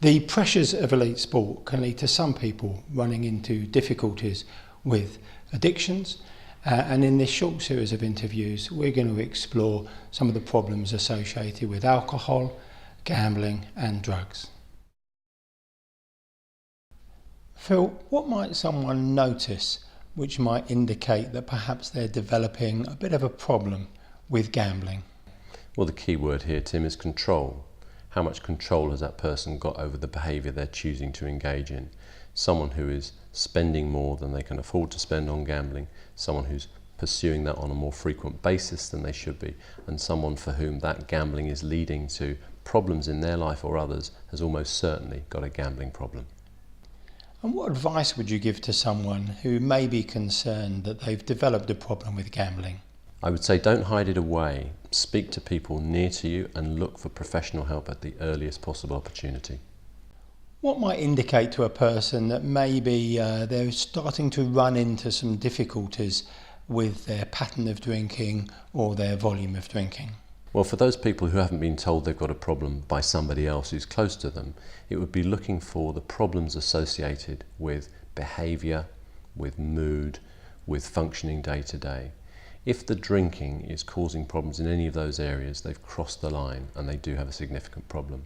The pressures of elite sport can lead to some people running into difficulties with addictions, and in this short series of interviews we're going to explore some of the problems associated with alcohol, gambling and drugs. Phil, what might someone notice which might indicate that perhaps they're developing a bit of a problem with gambling? Well, the key word here, Tim, is control. How much control has that person got over the behaviour they're choosing to engage in? Someone who is spending more than they can afford to spend on gambling, someone who's pursuing that on a more frequent basis than they should be, and someone for whom that gambling is leading to problems in their life or others has almost certainly got a gambling problem. And what advice would you give to someone who may be concerned that they've developed a problem with gambling? I would say don't hide it away. Speak to people near to you and look for professional help at the earliest possible opportunity. What might indicate to a person that maybe they're starting to run into some difficulties with their pattern of drinking or their volume of drinking? Well, for those people who haven't been told they've got a problem by somebody else who's close to them, it would be looking for the problems associated with behaviour, with mood, with functioning day to day. If the drinking is causing problems in any of those areas, they've crossed the line and they do have a significant problem.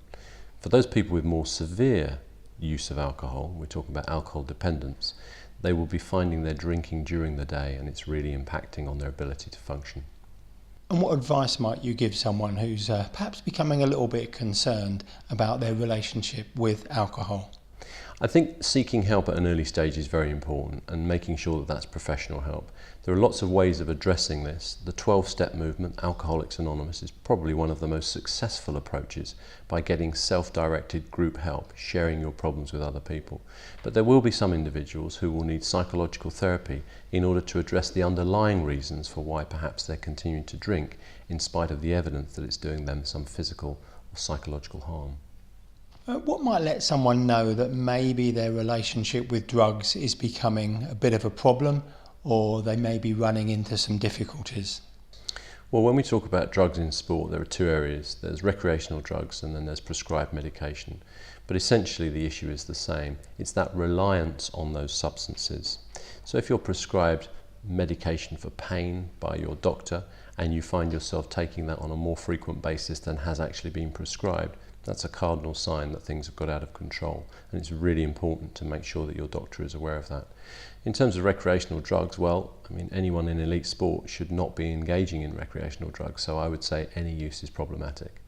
For those people with more severe use of alcohol, we're talking about alcohol dependence, they will be finding they're drinking during the day and it's really impacting on their ability to function. And what advice might you give someone who's perhaps becoming a little bit concerned about their relationship with alcohol? I think seeking help at an early stage is very important and making sure that that's professional help. There are lots of ways of addressing this. The 12-step movement, Alcoholics Anonymous, is probably one of the most successful approaches by getting self-directed group help, sharing your problems with other people. But there will be some individuals who will need psychological therapy in order to address the underlying reasons for why perhaps they're continuing to drink in spite of the evidence that it's doing them some physical or psychological harm. What might let someone know that maybe their relationship with drugs is becoming a bit of a problem, or they may be running into some difficulties? Well, when we talk about drugs in sport, there are two areas. There's recreational drugs and then there's prescribed medication. But essentially the issue is the same. It's that reliance on those substances. So if you're prescribed medication for pain by your doctor and you find yourself taking that on a more frequent basis than has actually been prescribed, that's a cardinal sign that things have got out of control, and it's really important to make sure that your doctor is aware of that. In terms of recreational drugs, well, I mean, anyone in elite sport should not be engaging in recreational drugs, so I would say any use is problematic.